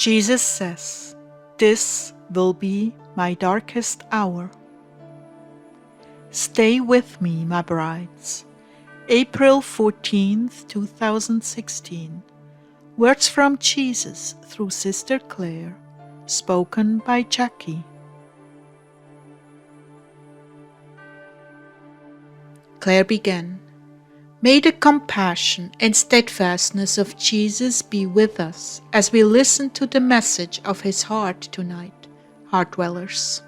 Jesus says, "This will be my darkest hour." Stay with me, my brides. April 14th, 2016. Words from Jesus through Sister Clare, spoken by Jackie. Clare began, "May the compassion and steadfastness of Jesus be with us as we listen to the message of His heart tonight, Heartdwellers."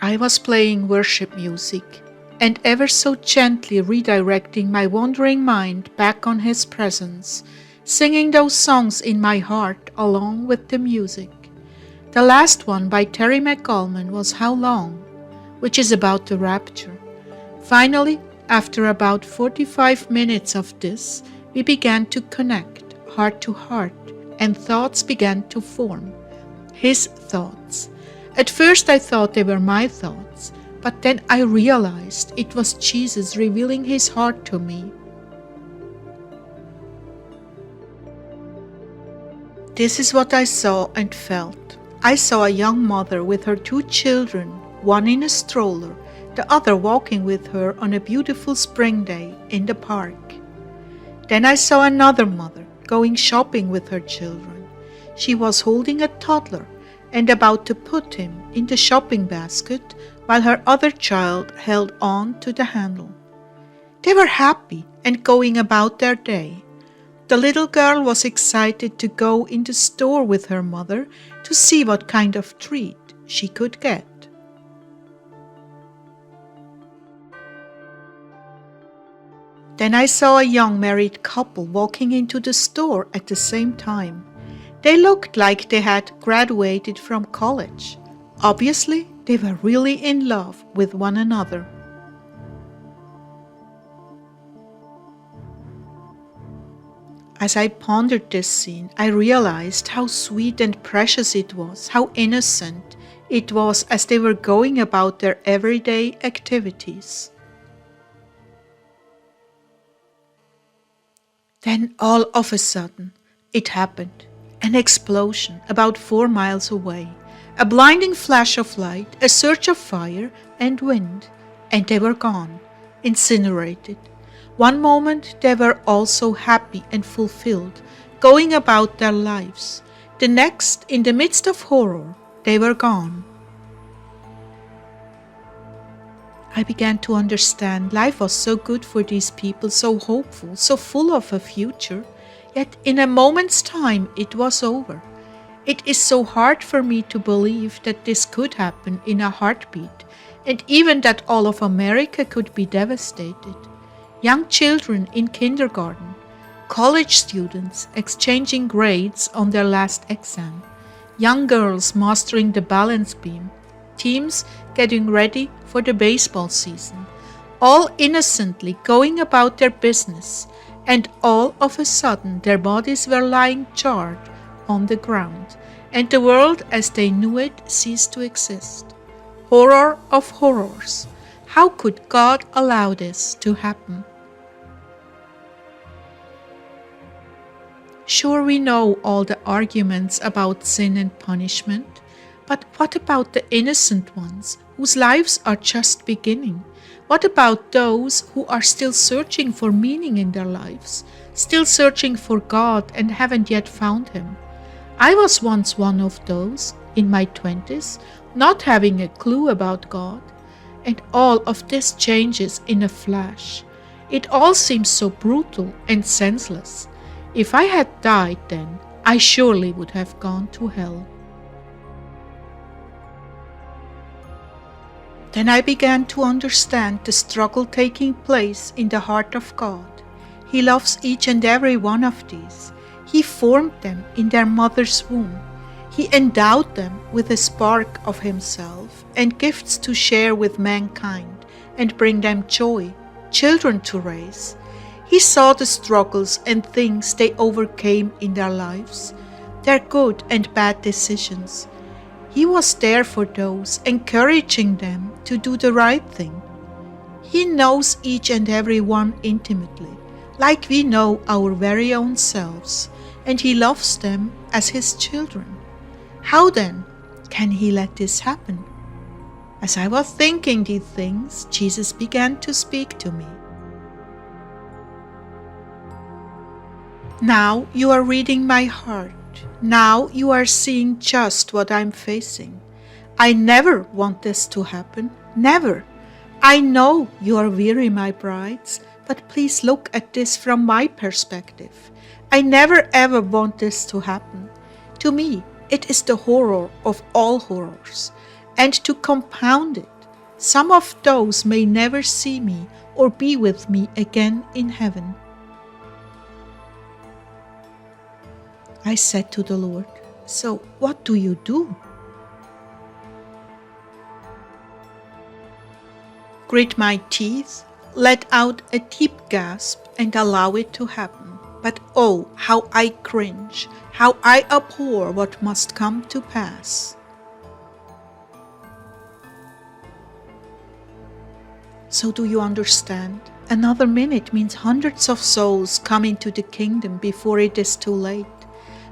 I was playing worship music and ever so gently redirecting my wandering mind back on His presence, singing those songs in my heart along with the music. The last one by Terry McGallman was How Long, which is about the rapture. Finally, after about 45 minutes of this, we began to connect heart to heart and thoughts began to form. His thoughts. At first I thought they were my thoughts, but then I realized it was Jesus revealing His heart to me. This is what I saw and felt. I saw a young mother with her 2 children, one in a stroller, the other walking with her on a beautiful spring day in the park. Then I saw another mother going shopping with her children. She was holding a toddler and about to put him in the shopping basket while her other child held on to the handle. They were happy and going about their day. The little girl was excited to go in the store with her mother to see what kind of treat she could get. Then I saw a young married couple walking into the store at the same time. They looked like they had graduated from college. Obviously, they were really in love with one another. As I pondered this scene, I realized how sweet and precious it was, how innocent it was as they were going about their everyday activities. Then all of a sudden, it happened. An explosion about 4 miles away, a blinding flash of light, a surge of fire and wind, and they were gone, incinerated. One moment they were all so happy and fulfilled, going about their lives. The next, in the midst of horror, they were gone. I began to understand life was so good for these people, so hopeful, so full of a future. Yet in a moment's time it was over. It is so hard for me to believe that this could happen in a heartbeat, and even that all of America could be devastated. Young children in kindergarten, college students exchanging grades on their last exam, young girls mastering the balance beam, teams getting ready for the baseball season, all innocently going about their business, and all of a sudden their bodies were lying charred on the ground, and the world as they knew it ceased to exist. Horror of horrors! How could God allow this to happen? Sure, we know all the arguments about sin and punishment, but what about the innocent ones whose lives are just beginning? What about those who are still searching for meaning in their lives, still searching for God and haven't yet found Him? I was once one of those, in my 20s, not having a clue about God. And all of this changes in a flash. It all seems so brutal and senseless. If I had died then, I surely would have gone to hell. Then I began to understand the struggle taking place in the heart of God. He loves each and every one of these. He formed them in their mother's womb. He endowed them with a spark of Himself and gifts to share with mankind and bring them joy, children to raise. He saw the struggles and things they overcame in their lives, their good and bad decisions. He was there for those, encouraging them to do the right thing. He knows each and every one intimately, like we know our very own selves, and He loves them as His children. How then can He let this happen? As I was thinking these things, Jesus began to speak to me. Now you are reading my heart. Now you are seeing just what I'm facing. I never want this to happen. Never. I know you are weary, my brides, but please look at this from my perspective. I never ever want this to happen. To me, it is the horror of all horrors. And to compound it, some of those may never see me or be with me again in heaven. I said to the Lord, "So what do you do?" Grit my teeth, let out a deep gasp, and allow it to happen. But oh, how I cringe, how I abhor what must come to pass. So do you understand? Another minute means hundreds of souls come into the kingdom before it is too late.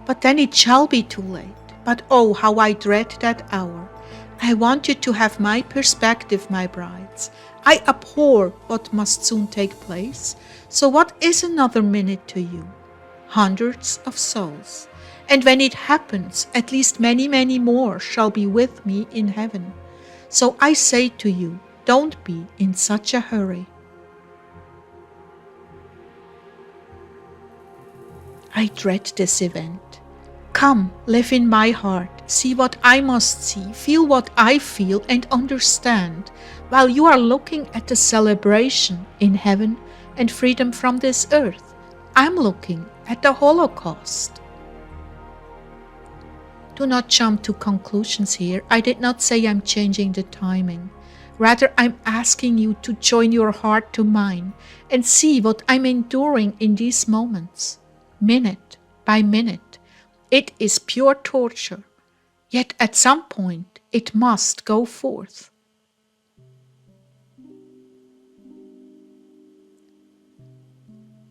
But then it shall be too late. But oh, how I dread that hour. I want you to have my perspective, my brides. I abhor what must soon take place. So what is another minute to you? Hundreds of souls. And when it happens, at least many, many more shall be with me in heaven. So I say to you, don't be in such a hurry. I dread this event. Come, live in my heart, see what I must see, feel what I feel, and understand, while you are looking at the celebration in heaven and freedom from this earth. I'm looking at the Holocaust. Do not jump to conclusions here. I did not say I'm changing the timing. Rather, I'm asking you to join your heart to mine and see what I'm enduring in these moments, minute by minute. It is pure torture, yet at some point it must go forth.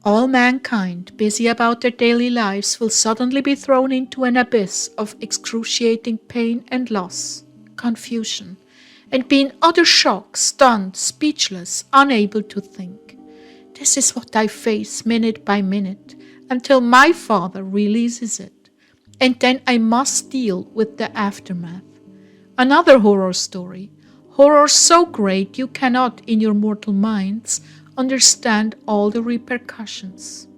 All mankind, busy about their daily lives, will suddenly be thrown into an abyss of excruciating pain and loss, confusion, and be in utter shock, stunned, speechless, unable to think. This is what I face minute by minute, until my Father releases it. And then I must deal with the aftermath. Another horror story. Horror so great you cannot, in your mortal minds, understand all the repercussions.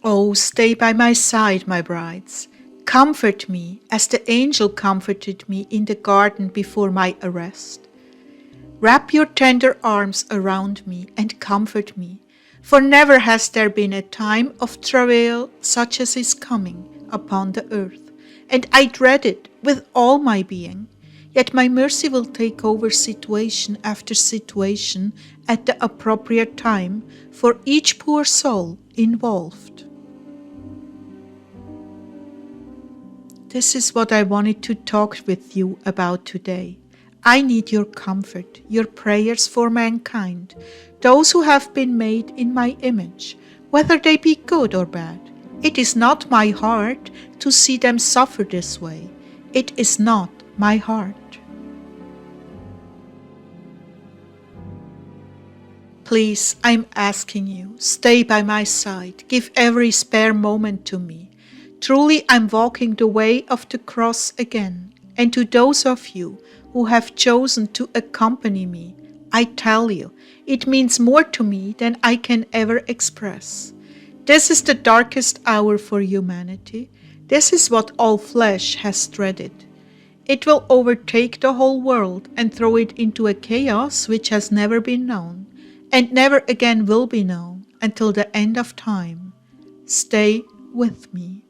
Oh, stay by my side, my brides. Comfort me as the angel comforted me in the garden before my arrest. Wrap your tender arms around me and comfort me. For never has there been a time of travail such as is coming upon the earth, and I dread it with all my being. Yet my mercy will take over situation after situation at the appropriate time for each poor soul involved. This is what I wanted to talk with you about today. I need your comfort, your prayers for mankind, those who have been made in my image, whether they be good or bad. It is not my heart to see them suffer this way. It is not my heart. Please, I'm asking you, stay by my side. Give every spare moment to me. Truly, I'm walking the way of the cross again. And to those of you who have chosen to accompany me, I tell you, it means more to me than I can ever express. This is the darkest hour for humanity. This is what all flesh has dreaded. It will overtake the whole world and throw it into a chaos which has never been known, and never again will be known until the end of time. Stay with me.